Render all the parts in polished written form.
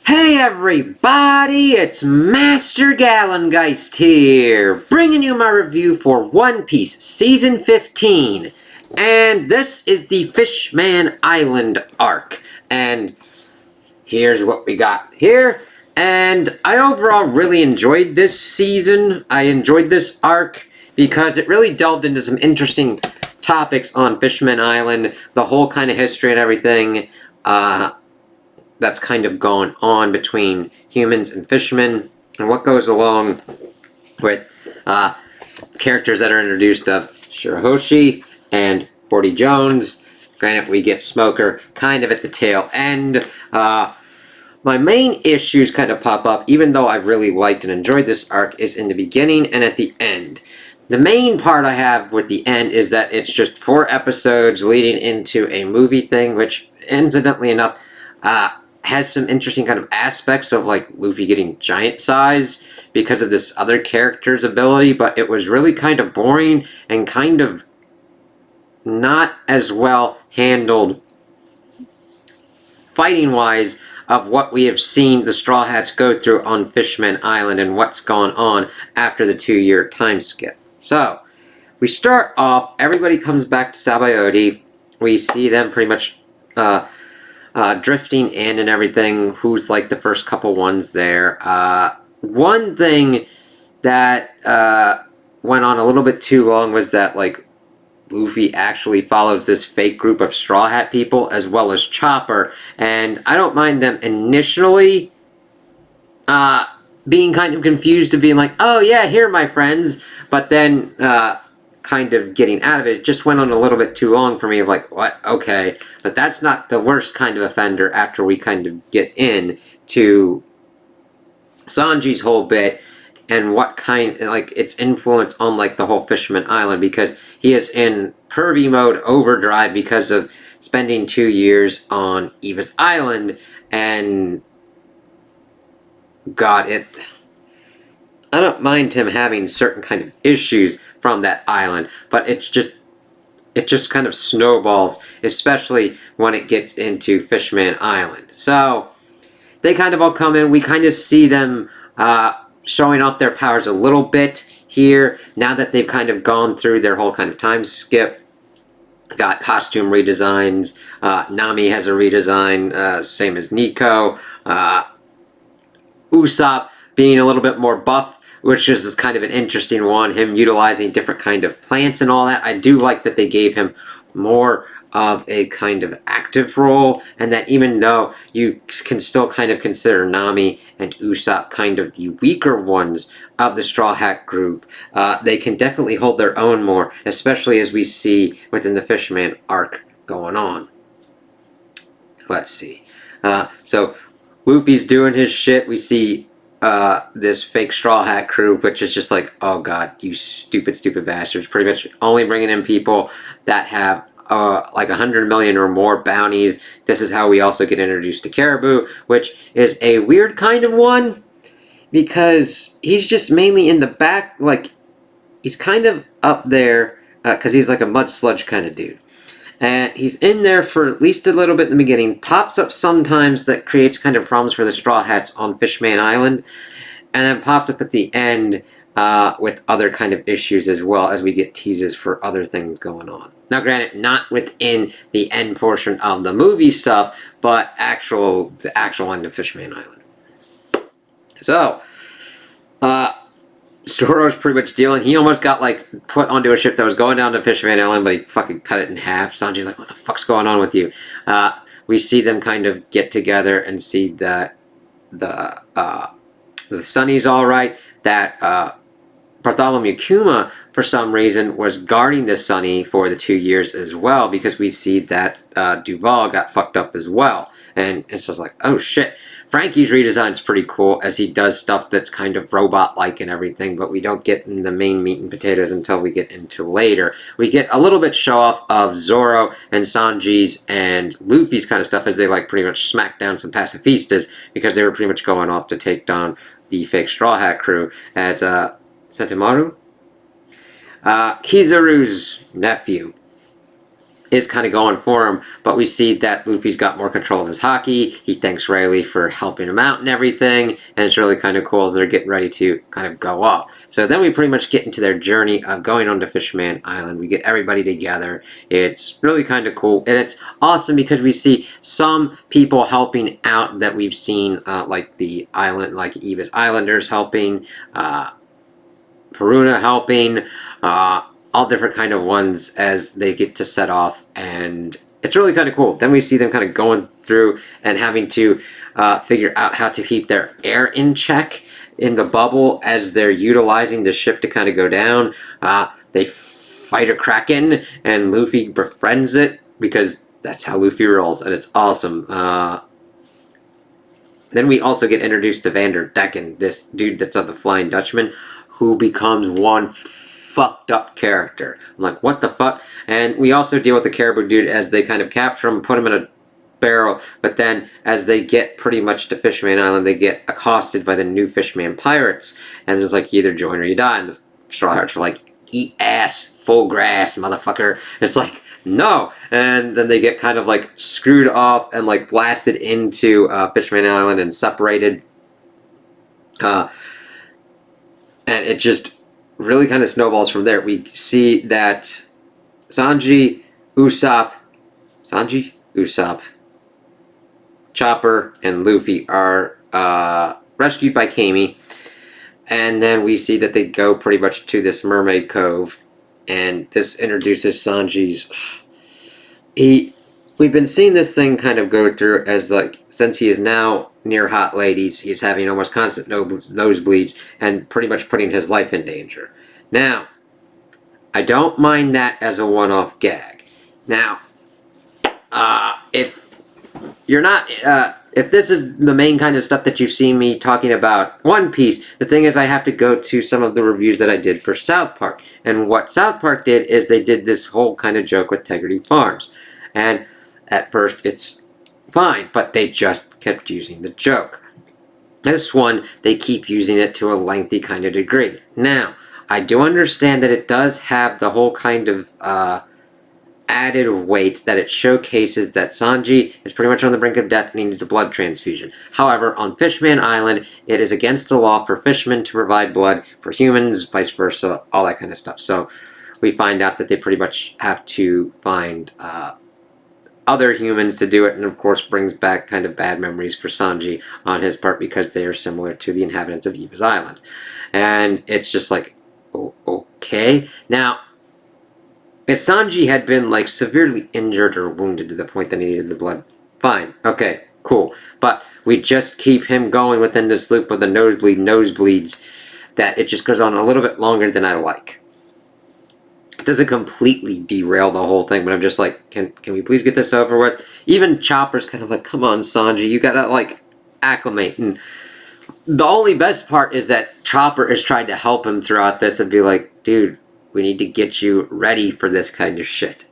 Hey everybody, it's Master Gallengeist here, bringing you my review for One Piece Season 15. And this is the Fishman Island arc. And here's what we got here. And I overall really enjoyed this season. I enjoyed this arc because it really delved into some interesting topics on Fishman Island, the whole kind of history and everything. That's kind of gone on between humans and fishermen, and what goes along with characters that are introduced of Shirahoshi and Forty Jones. Granted, we get Smoker kind of at the tail end. My main issues kind of pop up, even though I really liked and enjoyed this arc, is in the beginning and at the end. The main part I have with the end is that it's just 4 episodes leading into a movie thing, which, incidentally enough, has some interesting kind of aspects of like Luffy getting giant size because of this other character's ability, but it was really kind of boring and kind of not as well handled fighting wise of what we have seen the Straw Hats go through on Fishman Island and what's gone on after the 2-year time skip. So we start off, everybody comes back to Sabayoti. We see them pretty much drifting in and everything, who's like the first couple ones there. One thing that went on a little bit too long was that like Luffy actually follows this fake group of Straw Hat people as well as Chopper, and I don't mind them initially being kind of confused to being like, oh yeah, here my friends, but then kind of getting out of it. It just went on a little bit too long for me of like, what? Okay. But that's not the worst kind of offender after we kind of get in to Sanji's whole bit and what kind, like, its influence on, like, the whole Fishman Island, because he is in pervy mode overdrive because of spending 2 years on Eva's Island, and God, I don't mind him having certain kind of issues from that island, but it just kind of snowballs, especially when it gets into Fishman Island. So they kind of all come in. We kind of see them showing off their powers a little bit here now that they've kind of gone through their whole kind of time skip. Got costume redesigns. Nami has a redesign, same as Nico. Usopp being a little bit more buff, which is kind of an interesting one, him utilizing different kind of plants and all that. I do like that they gave him more of a kind of active role, and that even though you can still kind of consider Nami and Usopp kind of the weaker ones of the Straw Hat group, they can definitely hold their own more, especially as we see within the Fishman arc going on. Let's see. So Luffy's doing his shit. We see this fake Straw Hat crew, which is just like, oh god, you stupid bastards. Pretty much only bringing in people that have like 100 million or more bounties. This is how we also get introduced to Caribou, which is a weird kind of one, because he's just mainly in the back, like, he's kind of up there, because he's like a mud sludge kind of dude. And he's in there for at least a little bit in the beginning, pops up sometimes, that creates kind of problems for the Straw Hats on Fishman Island, and then pops up at the end with other kind of issues as well, as we get teases for other things going on. Now granted, not within the end portion of the movie stuff, but the actual end of Fishman Island. So, Zoro's pretty much dealing. He almost got like put onto a ship that was going down to Fishman Island, but he fucking cut it in half. Sanji's like, what the fuck's going on with you? We see them kind of get together and see that the Sunny's alright, that Bartholomew Kuma, for some reason, was guarding the Sunny for the 2 years as well, because we see that Duval got fucked up as well. And it's just like, oh shit. Frankie's redesign is pretty cool, as he does stuff that's kind of robot-like and everything, but we don't get in the main meat and potatoes until we get into later. We get a little bit show-off of Zoro and Sanji's and Luffy's kind of stuff, as they like pretty much smack down some pacifistas, because they were pretty much going off to take down the fake Straw Hat crew, as Sentimaru? Kizaru's nephew. is kind of going for him, but we see that Luffy's got more control of his haki. He thanks Riley for helping him out and everything, and it's really kind of cool as they're getting ready to kind of go off. So then we pretty much get into their journey of going on to Fishman Island. We get everybody together. It's really kind of cool, and it's awesome because we see some people helping out that we've seen, like the island, like Eva's Islanders helping, Peruna helping, all different kind of ones as they get to set off, and it's really kind of cool. Then we see them kind of going through and having to figure out how to keep their air in check in the bubble as they're utilizing the ship to kind of go down. They fight a kraken, and Luffy befriends it because that's how Luffy rolls, and it's awesome. Then we also get introduced to Vanderdecken, this dude that's of the Flying Dutchman, who becomes one fucked up character. I'm like, what the fuck? And we also deal with the Caribou dude as they kind of capture him, put him in a barrel, but then as they get pretty much to Fishman Island, they get accosted by the new Fishman pirates, and it's like, you either join or you die, and the Straw Hats are like, eat ass, full grass, motherfucker. It's like, no, and then they get kind of like screwed off and like blasted into Fishman Island and separated, and it just really kind of snowballs from there. We see that Sanji, Usopp, Chopper, and Luffy are rescued by Kami, and then we see that they go pretty much to this mermaid cove, and this introduces Sanji's. We've been seeing this thing kind of go through as, like, since he is now near hot ladies, he's having almost constant nosebleeds and pretty much putting his life in danger. Now, I don't mind that as a one-off gag. Now, if you're not, if this is the main kind of stuff that you've seen me talking about One Piece, the thing is I have to go to some of the reviews that I did for South Park. And what South Park did is they did this whole kind of joke with Tegrity Farms. And at first it's fine, but they just kept using the joke. This one, they keep using it to a lengthy kind of degree. Now, I do understand that it does have the whole kind of added weight that it showcases that Sanji is pretty much on the brink of death and he needs a blood transfusion. However, on Fishman Island, it is against the law for fishermen to provide blood for humans, vice versa, all that kind of stuff. So we find out that they pretty much have to find other humans to do it, and of course brings back kind of bad memories for Sanji on his part because they are similar to the inhabitants of Eva's Island. And it's just like, oh, okay. Now, if Sanji had been like severely injured or wounded to the point that he needed the blood, fine, okay, cool. But we just keep him going within this loop of the nosebleeds that it just goes on a little bit longer than I like. It doesn't completely derail the whole thing, but I'm just like, can we please get this over with? Even Chopper's kind of like, come on, Sanji, you gotta like acclimate. And the only best part is that Chopper is trying to help him throughout this and be like, dude, we need to get you ready for this kind of shit.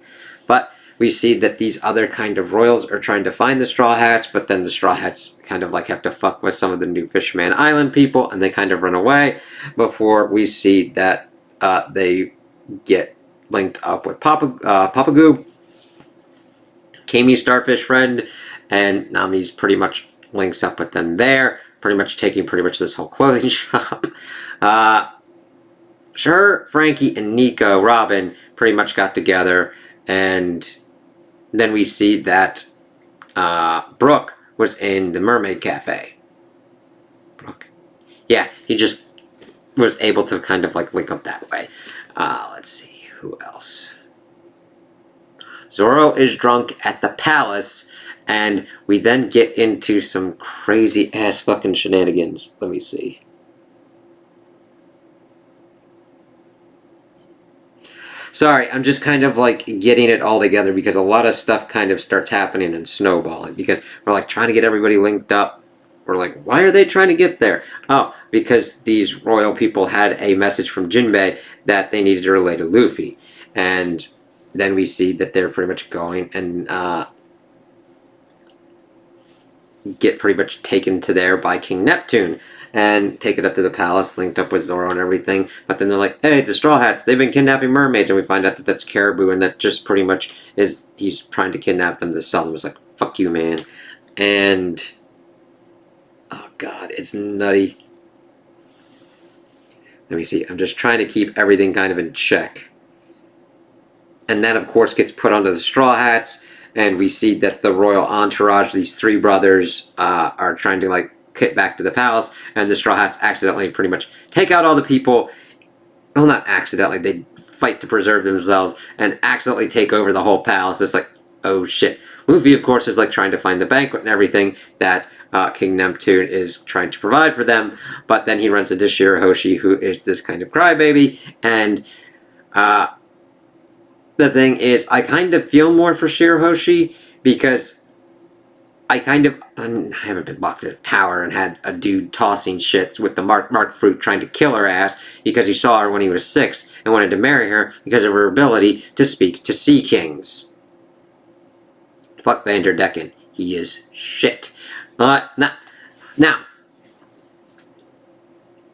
But we see that these other kind of royals are trying to find the Straw Hats, but then the Straw Hats kind of like have to fuck with some of the new Fishman Island people, and they kind of run away before we see that they get linked up with Papagoo, Kami's starfish friend, and Nami's pretty much links up with them there, pretty much taking pretty much this whole clothing shop. Sure, Frankie and Nico, Robin, pretty much got together, and then we see that Brooke was in the Mermaid Cafe. Brooke. Yeah, he just was able to kind of like link up that way. Let's see. Who else? Zoro is drunk at the palace, and we then get into some crazy ass fucking shenanigans. Let me see. Sorry, I'm just kind of like getting it all together because a lot of stuff kind of starts happening and snowballing because we're like trying to get everybody linked up. We're like, why are they trying to get there? Oh, because these royal people had a message from Jinbei that they needed to relay to Luffy. And then we see that they're pretty much going and get pretty much taken to there by King Neptune. and take it up to the palace, linked up with Zoro and everything. But then they're like, hey, the Straw Hats, they've been kidnapping mermaids. And we find out that that's Caribou, and that just pretty much is, he's trying to kidnap them to sell them. It's like, fuck you, man. And, oh god, it's nutty. Let me see, I'm just trying to keep everything kind of in check. And that, of course, gets put onto the Straw Hats, and we see that the royal entourage, these three brothers, are trying to, like, get back to the palace, and the Straw Hats accidentally pretty much take out all the people. Well, not accidentally, they fight to preserve themselves, and accidentally take over the whole palace. It's like, oh shit. Luffy, of course, is, like, trying to find the banquet and everything that King Neptune is trying to provide for them, but then he runs into Shirahoshi, who is this kind of crybaby, and, the thing is, I kind of feel more for Shirahoshi, because I haven't been locked in a tower and had a dude tossing shit with the mark fruit trying to kill her ass because he saw her when he was 6 and wanted to marry her because of her ability to speak to sea kings. Fuck Vanderdecken. He is shit. Now,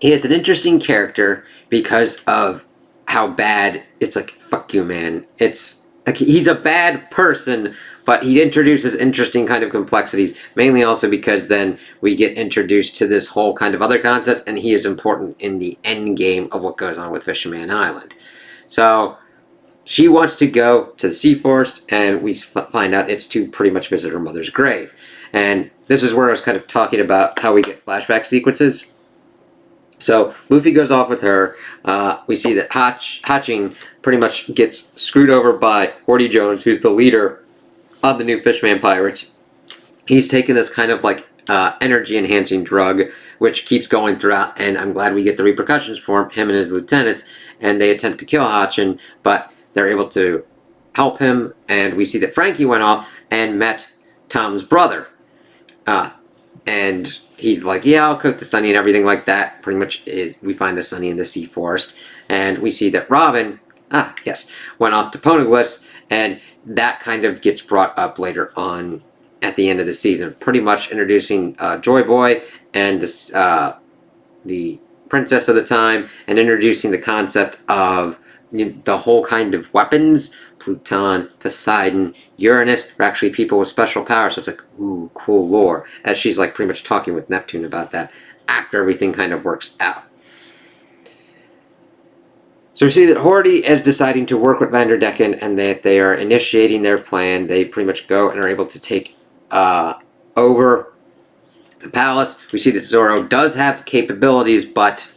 he is an interesting character because of how bad, it's like, fuck you, man. It's like, he's a bad person, but he introduces interesting kind of complexities, mainly also because then we get introduced to this whole kind of other concept, and he is important in the end game of what goes on with Fishman Island. So, she wants to go to the Sea Forest, and we find out it's to pretty much visit her mother's grave. And this is where I was kind of talking about how we get flashback sequences. So Luffy goes off with her. We see that Hatching pretty much gets screwed over by Horty Jones, who's the leader of the new Fishman pirates. He's taken this kind of like energy-enhancing drug, which keeps going throughout, and I'm glad we get the repercussions for him and his lieutenants, and they attempt to kill Hatchin, but they're able to help him, and we see that Frankie went off and met Tom's brother. And he's like, yeah, I'll cook the Sunny and everything like that. Pretty much is, we find the Sunny in the Sea Forest. And we see that Robin, went off to Poneglyphs, and that kind of gets brought up later on at the end of the season. Pretty much introducing Joy Boy and this, the princess of the time, and introducing the concept of the whole kind of weapons. Pluton, Poseidon, Uranus are actually people with special powers. So it's like, ooh, cool lore. As she's like pretty much talking with Neptune about that after everything kind of works out. So we see that Horty is deciding to work with Vanderdecken, and that they are initiating their plan. They pretty much go and are able to take over the palace. We see that Zoro does have capabilities, but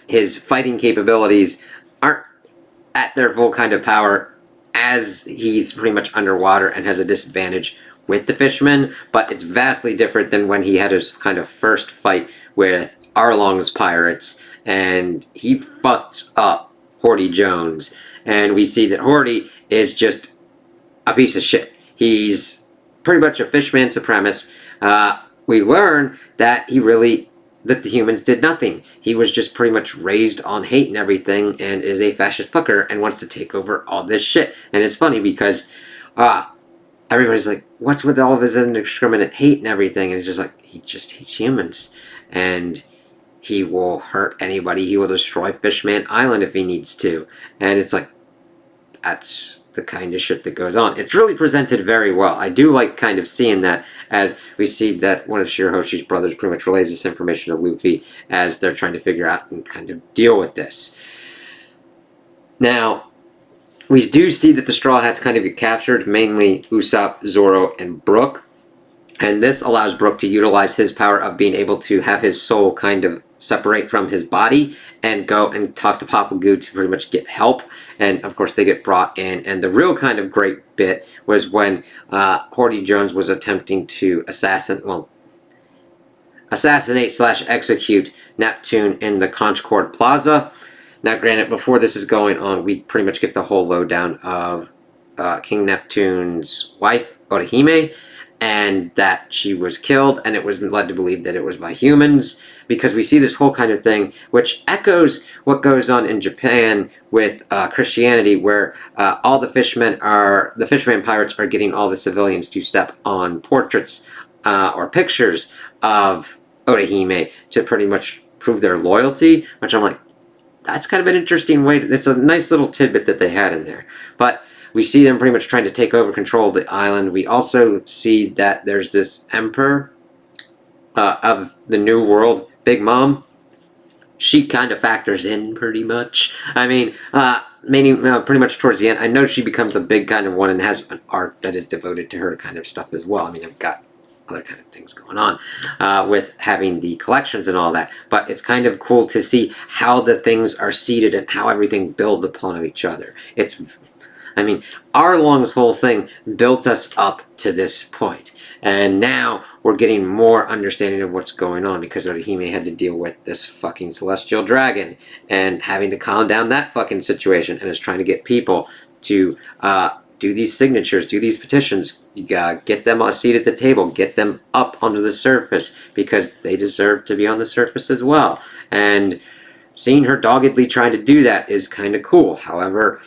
his fighting capabilities aren't at their full kind of power, as he's pretty much underwater and has a disadvantage with the Fishmen, but it's vastly different than when he had his kind of first fight with Arlong's pirates, and he fucked up Horty Jones, and we see that Horty is just a piece of shit. He's pretty much a Fishman supremacist. We learn that that the humans did nothing. He was just pretty much raised on hate and everything, and is a fascist fucker and wants to take over all this shit. And it's funny because everybody's like, what's with all of his indiscriminate hate and everything? And it's just like, he just hates humans. And he will hurt anybody. He will destroy Fishman Island if he needs to. And it's like, that's the kind of shit that goes on. It's really presented very well. I do like kind of seeing that, as we see that one of Shirahoshi's brothers pretty much relays this information to Luffy as they're trying to figure out and kind of deal with this. Now, we do see that the Straw Hats kind of get captured, mainly Usopp, Zoro, and Brook. And this allows Brook to utilize his power of being able to have his soul kind of separate from his body and go and talk to Papa Goo to pretty much get help. And of course they get brought in. And the real kind of great bit was when Horty Jones was attempting to assassinate/execute Neptune in the Concord Plaza. Now granted, before this is going on, we pretty much get the whole lowdown of King Neptune's wife, Orihime, and that she was killed, and it was led to believe that it was by humans, because we see this whole kind of thing, which echoes what goes on in Japan with Christianity, where all the Fishman pirates are getting all the civilians to step on portraits or pictures of Orihime to pretty much prove their loyalty, which I'm like, that's kind of an interesting way. It's a nice little tidbit that they had in there. But we see them pretty much trying to take over control of the island. We also see that there's this emperor of the New World, Big Mom. She kind of factors in pretty much. I mean, pretty much towards the end. I know she becomes a big kind of one and has an arc that is devoted to her kind of stuff as well. I mean, I've got other kind of things going on with having the collections and all that, but it's kind of cool to see how the things are seeded and how everything builds upon each other. I mean, Arlong's whole thing built us up to this point, and now we're getting more understanding of what's going on because Orihime had to deal with this fucking celestial dragon and having to calm down that fucking situation, and is trying to get people to do these signatures, do these petitions, get them a seat at the table, get them up onto the surface because they deserve to be on the surface as well. And seeing her doggedly trying to do that is kind of cool. However,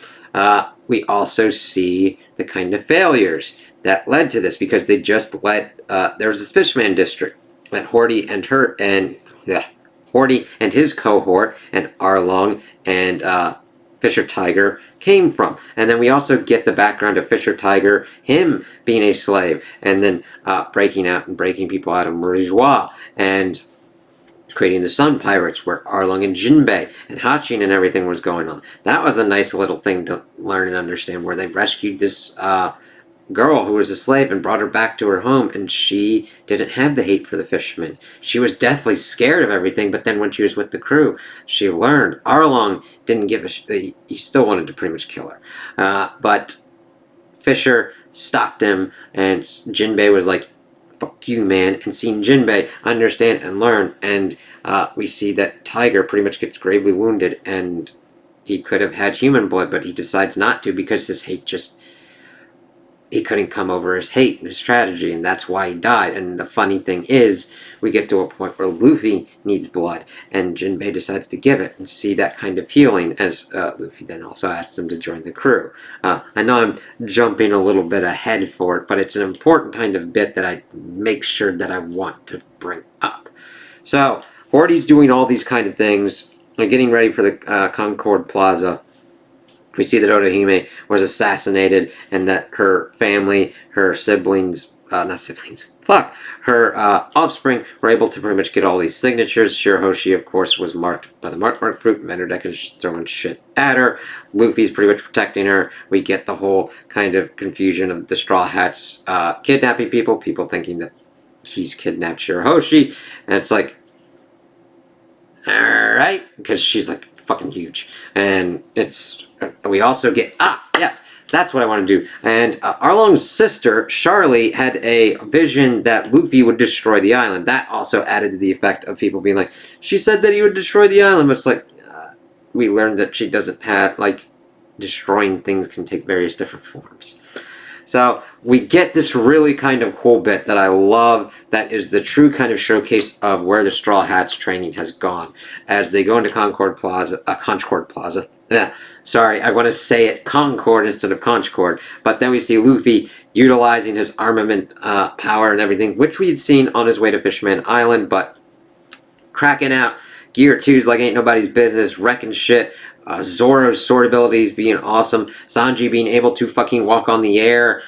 we also see the kind of failures that led to this because they just there was this Fishman district that Horty and his cohort and Arlong and Fisher Tiger came from. And then we also get the background of Fisher Tiger, him being a slave, and then breaking out and breaking people out of Murijois, and creating the Sun Pirates, where Arlong and Jinbei and Hachin and everything was going on. That was a nice little thing to learn and understand, where they rescued this girl who was a slave and brought her back to her home, and she didn't have the hate for the fishermen. She was deathly scared of everything, but then when she was with the crew, she learned. Arlong didn't give he still wanted to pretty much kill her. But Fisher stopped him, and Jinbei was like, fuck you, man. And seeing Jinbei understand and learn, and we see that Tiger pretty much gets gravely wounded, and he could have had human blood, but he decides not to because his hate he couldn't come over his hate and his strategy, and that's why he died. And the funny thing is, we get to a point where Luffy needs blood, and Jinbei decides to give it, and see that kind of healing, as Luffy then also asks him to join the crew. I know I'm jumping a little bit ahead for it, but it's an important kind of bit that I make sure that I want to bring up. So, Horty's doing all these kind of things. They're getting ready for the Concord Plaza. We see that Orihime was assassinated, and that her family, her siblings, her offspring were able to pretty much get all these signatures. Shirahoshi, of course, was marked by the mark fruit. Vanderdeck is just throwing shit at her. Luffy's pretty much protecting her. We get the whole kind of confusion of the Straw Hats kidnapping people thinking that he's kidnapped Shirahoshi, and it's like, alright, because she's like fucking huge. And we also get, yes, that's what I want to do. And Arlong's sister, Charlie, had a vision that Luffy would destroy the island. That also added to the effect of people being like, she said that he would destroy the island, but it's like, we learned that she doesn't have, like, destroying things can take various different forms. So we get this really kind of cool bit that I love, that is the true kind of showcase of where the Straw Hats training has gone. As they go into Concord Plaza. Yeah, sorry, I want to say it Concord instead of Concord. But then we see Luffy utilizing his armament power and everything, which we had seen on his way to Fishman Island, but cracking out Gear 2's like ain't nobody's business, wrecking shit. Zoro's sword abilities being awesome. Sanji being able to fucking walk on the air.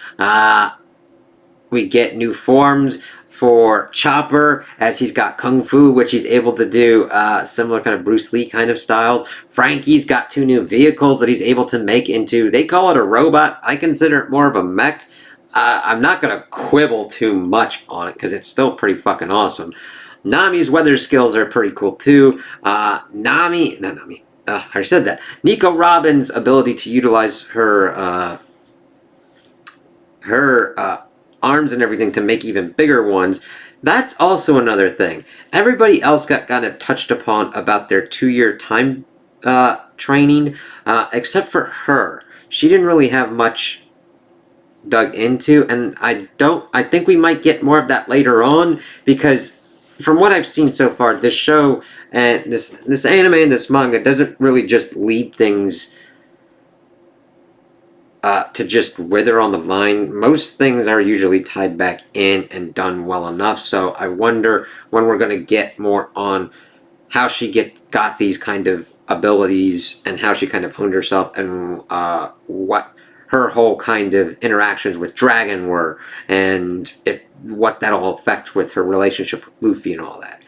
We get new forms for Chopper, as he's got Kung Fu, which he's able to do similar kind of Bruce Lee kind of styles. Frankie's got 2 new vehicles that he's able to make into, they call it a robot. I consider it more of a mech. I'm not going to quibble too much on it because it's still pretty fucking awesome. Nami's weather skills are pretty cool too. I already said that. Nico Robin's ability to utilize her arms and everything to make even bigger ones. That's also another thing. Everybody else got kind of touched upon about their 2-year time training, except for her. She didn't really have much dug into, and I think we might get more of that later on, because from what I've seen so far, this show and this anime and this manga doesn't really just lead things to just wither on the vine. Most things are usually tied back in and done well enough, so I wonder when we're going to get more on how she got these kind of abilities and how she kind of honed herself and what her whole kind of interactions with Dragon were, and if what that'll affect with her relationship with Luffy and all that.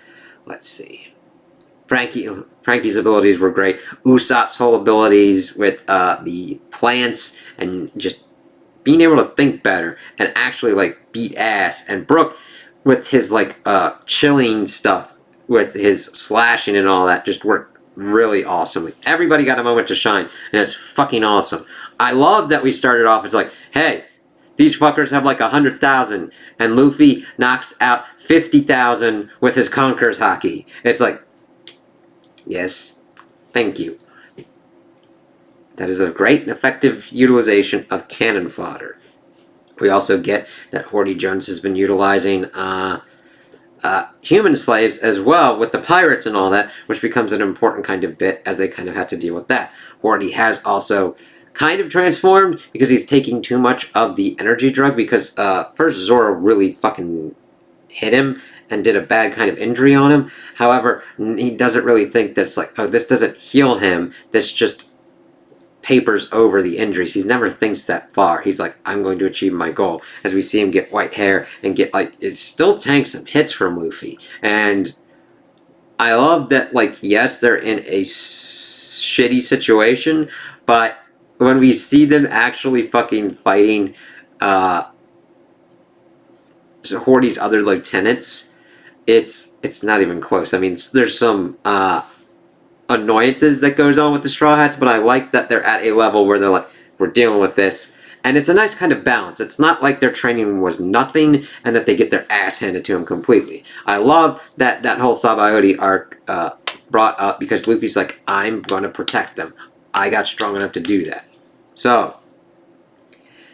Let's see. Frankie's abilities were great. Usopp's whole abilities with the plants and just being able to think better and actually like beat ass, and Brook with his like chilling stuff with his slashing and all that just worked really awesome. Everybody got a moment to shine, and it's fucking awesome. I love that we started off as like, hey, these fuckers have like 100,000, and Luffy knocks out 50,000 with his Conqueror's Haki. It's like, yes, thank you. That is a great and effective utilization of cannon fodder. We also get that Horty Jones has been utilizing human slaves as well with the pirates and all that, which becomes an important kind of bit as they kind of had to deal with that. Horty has also kind of transformed because he's taking too much of the energy drug, because first Zoro really fucking hit him and did a bad kind of injury on him. However, he doesn't really think that's like, oh, this doesn't heal him, this just papers over the injuries. He never thinks that far. He's like, I'm going to achieve my goal. As we see him get white hair and get like, it still tanks some hits from Luffy. And I love that, like, yes, they're in a shitty situation, but when we see them actually fucking fighting Horty's other lieutenants, it's not even close. I mean, there's some annoyances that goes on with the Straw Hats, but I like that they're at a level where they're like, we're dealing with this, and it's a nice kind of balance. It's not like their training was nothing and that they get their ass handed to them completely. I love that that whole Sabaody arc brought up, because Luffy's like, I'm going to protect them. I got strong enough to do that. So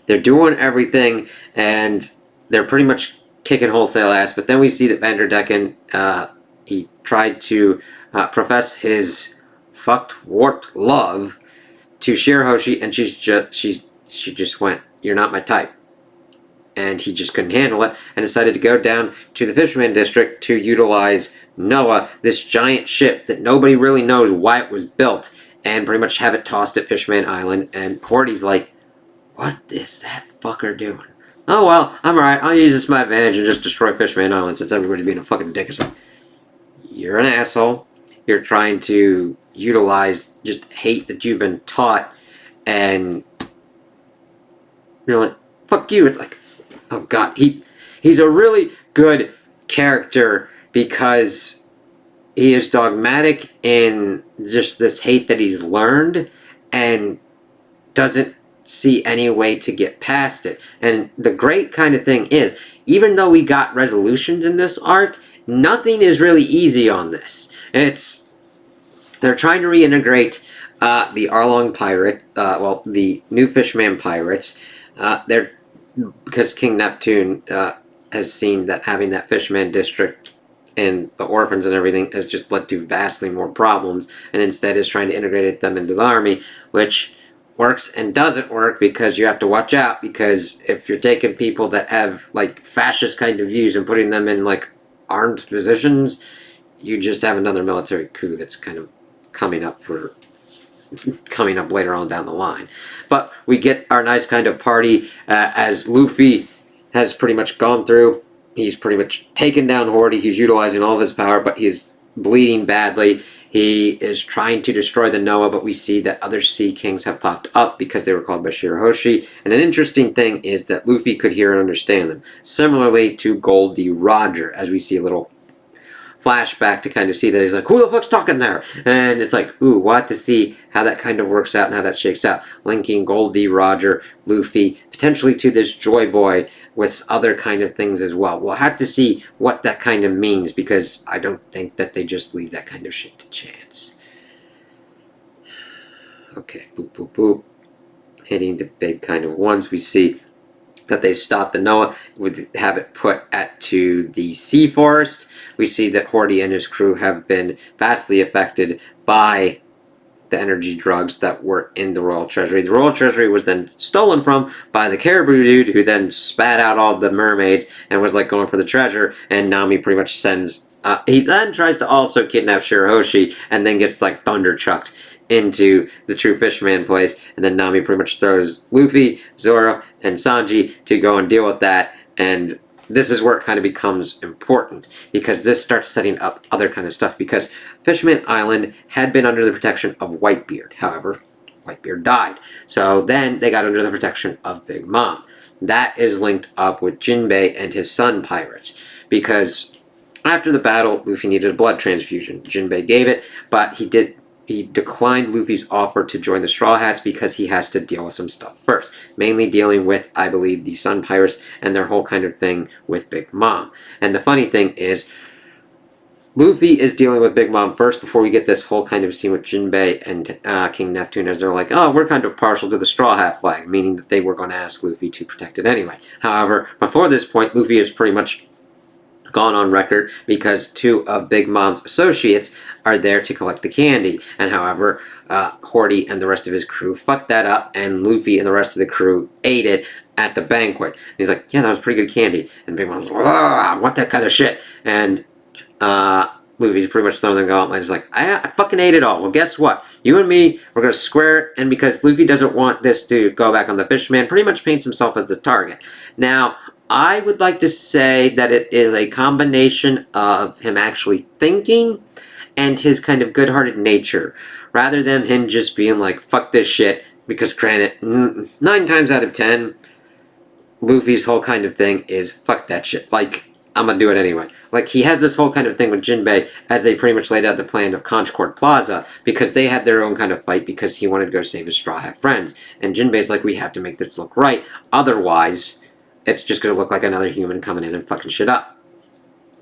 they're doing everything, and they're pretty much kicking wholesale ass, but then we see that Vanderdecken, he tried to profess his fucked warped love to Shirahoshi, and she just went, you're not my type. And he just couldn't handle it and decided to go down to the Fishman district to utilize Noah, this giant ship that nobody really knows why it was built, and pretty much have it tossed at Fishman Island. And Horty's like, what is that fucker doing? Oh well, I'm alright, I'll use this to my advantage and just destroy Fishman Island since everybody's being a fucking dick or something. You're an asshole. You're trying to utilize just hate that you've been taught, and you're like, fuck you. It's like, oh god, he's a really good character because he is dogmatic in just this hate that he's learned and doesn't see any way to get past it. And the great kind of thing is, even though we got resolutions in this arc, nothing is really easy on this. They're trying to reintegrate the Arlong pirate, the new Fishman pirates. Because King Neptune has seen that having that Fishman district and the orphans and everything has just led to vastly more problems, and instead is trying to integrate them into the army, which works and doesn't work because you have to watch out, because if you're taking people that have like fascist kind of views and putting them in like armed positions, you just have another military coup that's kind of coming up later on down the line. But we get our nice kind of party as Luffy has pretty much gone through. He's pretty much taken down Horty. He's utilizing all of his power, but he's bleeding badly. He is trying to destroy the Noah, but we see that other Sea Kings have popped up because they were called by Shirahoshi. And an interesting thing is that Luffy could hear and understand them. Similarly to Goldie Roger, as we see a little flashback to kind of see that he's like, who the fuck's talking there? And it's like, ooh, we'll have to see how that kind of works out and how that shakes out. Linking Goldie, Roger, Luffy, potentially to this Joy Boy with other kind of things as well. We'll have to see what that kind of means, because I don't think that they just leave that kind of shit to chance. Okay, boop, boop, boop. Hitting the big kind of ones. We see that they stop the Noah, would have it put to the Sea Forest. We see that Horty and his crew have been vastly affected by the energy drugs that were in the Royal Treasury. The Royal Treasury was then stolen from by the Caribou dude, who then spat out all the mermaids and was like going for the treasure, and Nami pretty much sends... he then tries to also kidnap Shirahoshi, and then gets like thunder chucked into the true Fishman place, and then Nami pretty much throws Luffy, Zoro, and Sanji to go and deal with that, and this is where it kind of becomes important, because this starts setting up other kind of stuff, because Fishman Island had been under the protection of Whitebeard. However, Whitebeard died. So then they got under the protection of Big Mom. That is linked up with Jinbei and his son pirates, because after the battle, Luffy needed a blood transfusion. Jinbei gave it, but he declined Luffy's offer to join the Straw Hats because he has to deal with some stuff first. Mainly dealing with, I believe, the Sun Pirates and their whole kind of thing with Big Mom. And the funny thing is, Luffy is dealing with Big Mom first before we get this whole kind of scene with Jinbei and King Neptune, as they're like, oh, we're kind of partial to the Straw Hat flag, meaning that they were going to ask Luffy to protect it anyway. However, before this point, Luffy is pretty much gone on record because two of Big Mom's associates are there to collect the candy, and however, Horty and the rest of his crew fucked that up, and Luffy and the rest of the crew ate it at the banquet. And he's like, yeah, that was pretty good candy. And Big Mom's like, I want that kind of shit. And Luffy's pretty much throwing the gauntlet. He's like, I fucking ate it all. Well, guess what? You and me, we're going to square it, and because Luffy doesn't want this to go back on the Fishman, pretty much paints himself as the target. Now, I would like to say that it is a combination of him actually thinking and his kind of good-hearted nature, rather than him just being like, fuck this shit, because granted, 9 times out of 10, Luffy's whole kind of thing is, fuck that shit, like, I'm gonna do it anyway. Like, he has this whole kind of thing with Jinbei, as they pretty much laid out the plan of Conchcord Plaza, because they had their own kind of fight, because he wanted to go save his Straw Hat friends, and Jinbei's like, we have to make this look right, otherwise it's just going to look like another human coming in and fucking shit up.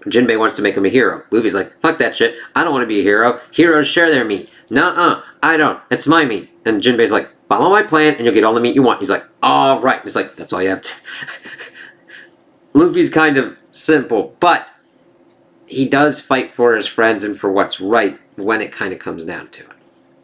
Jinbei wants to make him a hero. Luffy's like, fuck that shit. I don't want to be a hero. Heroes share their meat. Nuh-uh. I don't. It's my meat. And Jinbei's like, follow my plan and you'll get all the meat you want. He's like, all right. He's like, that's all you have. Luffy's kind of simple, but he does fight for his friends and for what's right when it kind of comes down to it.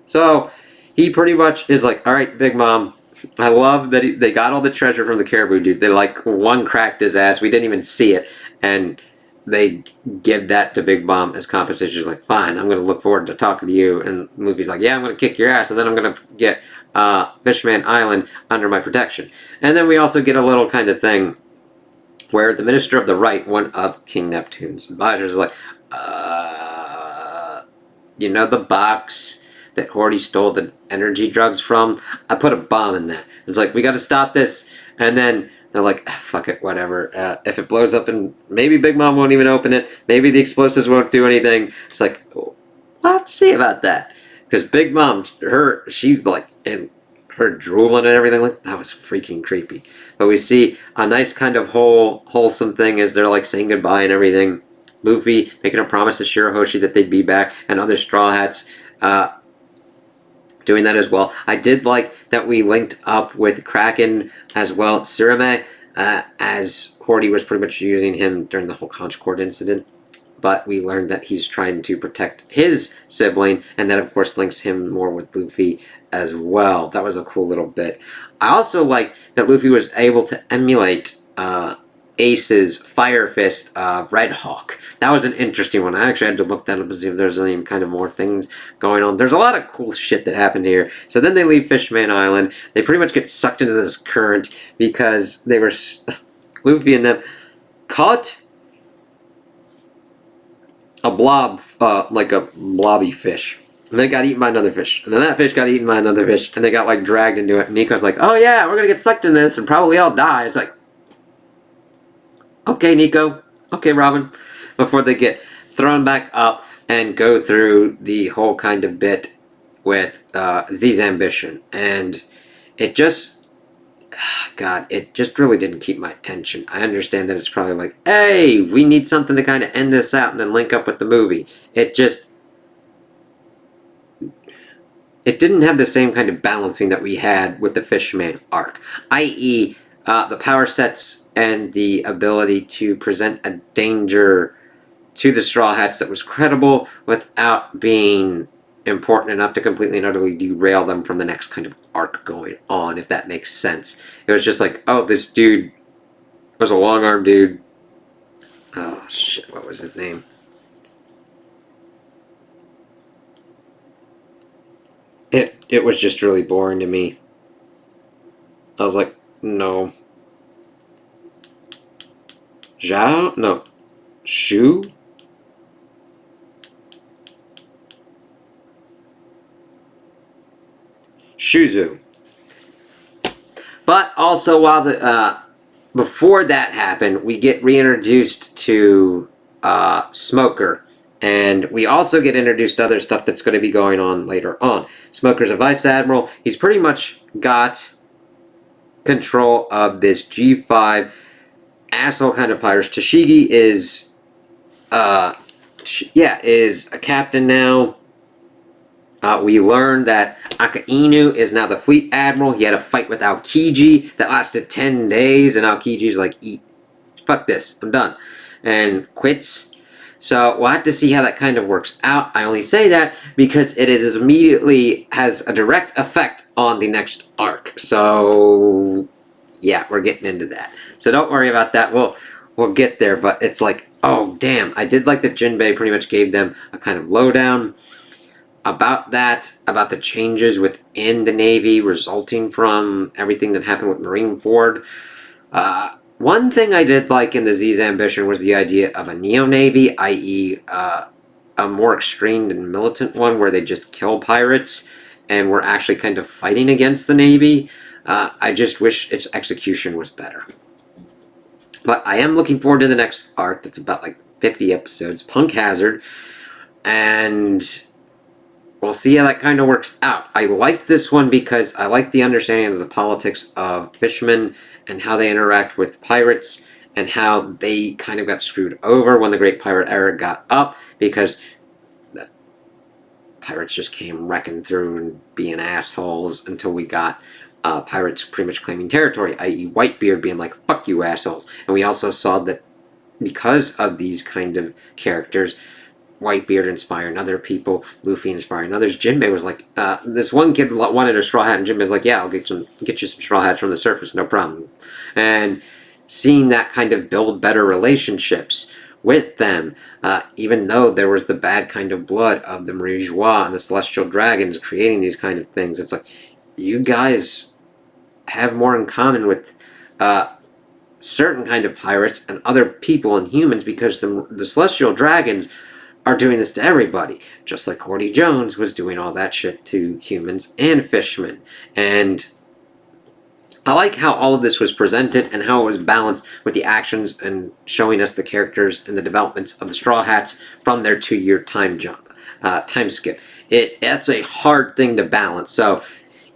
So he pretty much is like, all right, Big Mom, I love that they got all the treasure from the Caribou dude. They like one cracked his ass. We didn't even see it. And they give that to Big Mom as compensation. She's like, fine, I'm going to look forward to talking to you. And Luffy's like, yeah, I'm going to kick your ass. And then I'm going to get Fishman Island under my protection. And then we also get a little kind of thing where the Minister of the Right, one of King Neptune's advisors, is like, you know the box that Horty stole the energy drugs from? I put a bomb in that. It's like, we got to stop this. And then they're like, fuck it, whatever. If it blows up, and maybe Big Mom won't even open it. Maybe the explosives won't do anything. It's like, we'll have to see about that. Because Big Mom, she's like, and her drooling and everything, like, that was freaking creepy. But we see a nice kind of wholesome thing as they're like saying goodbye and everything. Luffy making a promise to Shirahoshi that they'd be back, and other Straw Hats doing that as well. I did like that we linked up with Kraken as well, Surame, as Horty was pretty much using him during the whole Conchcord incident. But we learned that he's trying to protect his sibling, and that of course links him more with Luffy as well. That was a cool little bit. I also like that Luffy was able to emulate Ace's Fire Fist Red Hawk. That was an interesting one. I actually had to look that up to see if there's any kind of more things going on. There's a lot of cool shit that happened here. So then they leave Fishman Island. They pretty much get sucked into this current because they were... Luffy and them caught a blob, like a blobby fish. And then it got eaten by another fish. And then that fish got eaten by another fish. And they got like dragged into it. And Nico's like, oh yeah, we're gonna get sucked in this and probably all die. It's like, okay, Nico. Okay, Robin. Before they get thrown back up and go through the whole kind of bit with Z's ambition. And it just... God, it just really didn't keep my attention. I understand that it's probably like, hey, we need something to kind of end this out and then link up with the movie. It didn't have the same kind of balancing that we had with the Fishman arc. I.e., the power sets and the ability to present a danger to the Straw Hats that was credible without being important enough to completely and utterly derail them from the next kind of arc going on, if that makes sense. It was just like, oh, this dude was a long-armed dude. Oh, shit, what was his name? It was just really boring to me. I was like, no. Zhao? No. Shu? Shuzu. But also, while before that happened, we get reintroduced to Smoker. And we also get introduced to other stuff that's going to be going on later on. Smoker's a vice admiral. He's pretty much got control of this G5 asshole kind of pirates. Tashigi is, is a captain now. We learned that Akainu is now the fleet admiral. He had a fight with Aokiji that lasted 10 days, and Aokiji's like, fuck this, I'm done, and quits. So we'll have to see how that kind of works out. I only say that because it is immediately has a direct effect on the next arc. So yeah, we're getting into that. So don't worry about that. We'll get there. But it's like, oh damn, I did like that Jinbei pretty much gave them a kind of lowdown about that, about the changes within the Navy resulting from everything that happened with Marineford. One thing I did like in the Z's ambition was the idea of a neo-navy, i.e. A more extreme and militant one where they just kill pirates and we're actually kind of fighting against the Navy. I just wish its execution was better. But I am looking forward to the next arc that's about like 50 episodes, Punk Hazard, and we'll see how that kind of works out. I liked this one because I liked the understanding of the politics of Fishman and how they interact with pirates and how they kind of got screwed over when the Great Pirate Era got up because the pirates just came wrecking through and being assholes until we got pirates pretty much claiming territory, i.e. Whitebeard being like, fuck you assholes. And we also saw that because of these kind of characters, Whitebeard inspiring other people, Luffy inspiring others. Jinbei was like, this one kid wanted a straw hat, and Jinbei's like, yeah, I'll get you some straw hats from the surface, no problem. And seeing that kind of build better relationships with them, even though there was the bad kind of blood of the Marie Joie and the Celestial Dragons creating these kind of things, it's like, you guys have more in common with certain kind of pirates and other people and humans because the Celestial Dragons are doing this to everybody, just like Cordy Jones was doing all that shit to humans and Fishman. And I like how all of this was presented and how it was balanced with the actions and showing us the characters and the developments of the Straw Hats from their 2-year time skip. That's a hard thing to balance. So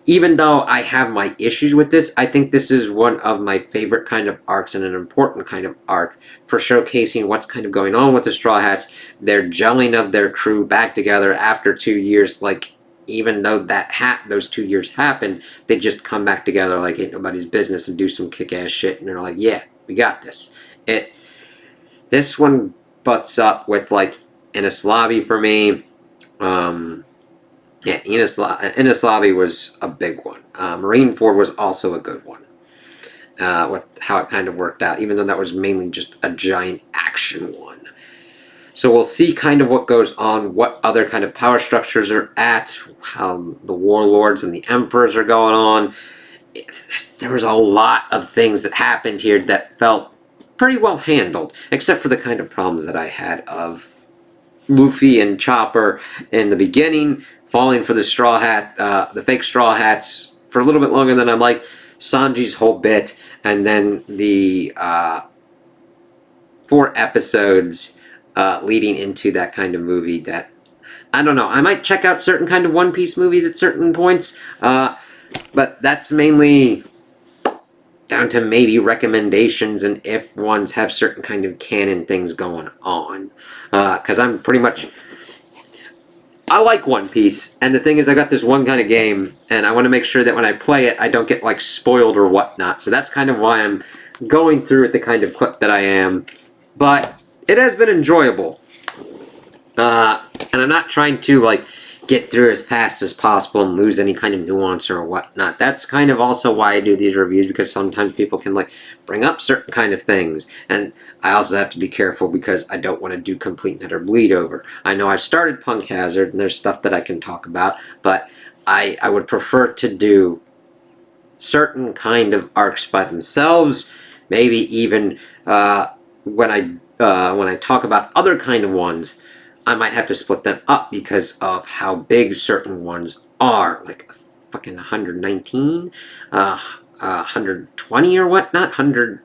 even though I have my issues with this, I think this is one of my favorite kind of arcs and an important kind of arc for showcasing what's kind of going on with the Straw Hats, their gelling of their crew back together after 2 years. Like, even though those 2 years happened, they just come back together like ain't nobody's business and do some kick-ass shit, and they're like, yeah, we got this. This one butts up with, like, Enislavi for me. Yeah, Enislavi was a big one. Marineford was also a good one. With how it kind of worked out, even though that was mainly just a giant action one. So we'll see kind of what goes on, what other kind of power structures are at, how the warlords and the emperors are going on. There was a lot of things that happened here that felt pretty well handled, except for the kind of problems that I had of Luffy and Chopper in the beginning, falling for the straw hat, the fake straw hats for a little bit longer than I like. Sanji's whole bit, and then the 4 episodes leading into that kind of movie that, I don't know, I might check out certain kind of One Piece movies at certain points, but that's mainly down to maybe recommendations and if ones have certain kind of canon things going on. Because I'm pretty much... I like One Piece, and the thing is I got this one kind of game, and I want to make sure that when I play it, I don't get, like, spoiled or whatnot. So that's kind of why I'm going through it the kind of clip that I am. But it has been enjoyable. And I'm not trying to, like, get through as fast as possible and lose any kind of nuance or whatnot. That's kind of also why I do these reviews, because sometimes people can like bring up certain kind of things, and I also have to be careful because I don't want to do complete and utter bleed over. I know I've started Punk Hazard and there's stuff that I can talk about, but I would prefer to do certain kind of arcs by themselves. Maybe even when I talk about other kind of ones, I might have to split them up because of how big certain ones are, like fucking 119, 120 or whatnot. 100.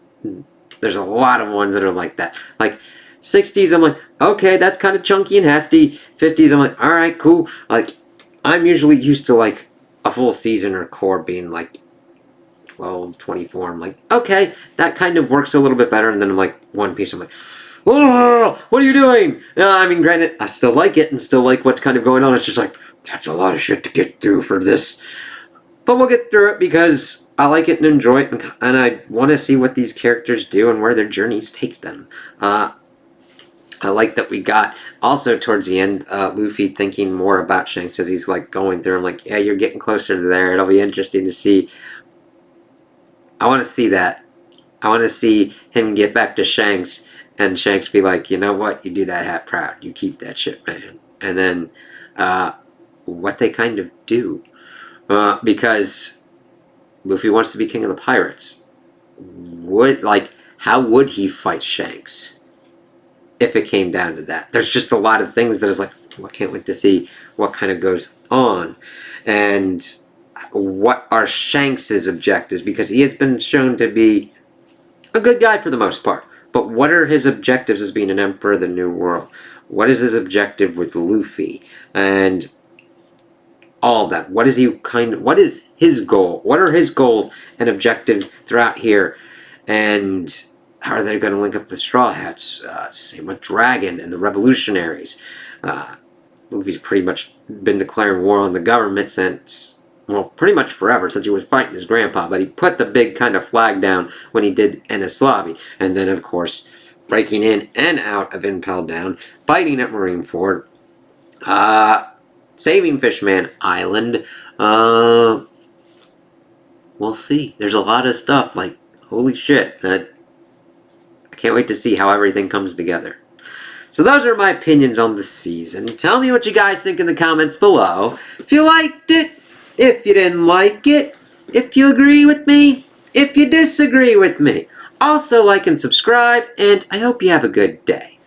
There's a lot of ones that are like that. Like 60s, I'm like, okay, that's kind of chunky and hefty. 50s, I'm like, all right, cool. Like, I'm usually used to like a full season or core being like 12, 24. I'm like, okay, that kind of works a little bit better. And then I'm like, One Piece, I'm like, oh, what are you doing? I mean, granted, I still like it and still like what's kind of going on. It's just like, that's a lot of shit to get through for this. But we'll get through it because I like it and enjoy it, and I want to see what these characters do and where their journeys take them. I like that we got, also towards the end, Luffy thinking more about Shanks as he's like going through. I'm like, yeah, you're getting closer to there. It'll be interesting to see. I want to see that. I want to see him get back to Shanks, and Shanks be like, you know what? You do that hat proud. You keep that shit, man. And then what they kind of do. Because Luffy wants to be king of the pirates. How would he fight Shanks if it came down to that? There's just a lot of things that is like, I can't wait to see what kind of goes on. And what are Shanks's objectives? Because he has been shown to be a good guy for the most part. But what are his objectives as being an emperor of the New World? What is his objective with Luffy? And all of that. What is his goal? What are his goals and objectives throughout here? And how are they going to link up the Straw Hats? Same with Dragon and the Revolutionaries. Luffy's pretty much been declaring war on the government since, well, pretty much forever, since he was fighting his grandpa. But he put the big kind of flag down when he did Enies Lobby. And then, of course, breaking in and out of Impel Down, fighting at Marineford, saving Fishman Island. We'll see. There's a lot of stuff. Like, holy shit. I can't wait to see how everything comes together. So those are my opinions on the season. Tell me what you guys think in the comments below. If you liked it, if you didn't like it, if you agree with me, if you disagree with me. Also like and subscribe, and I hope you have a good day.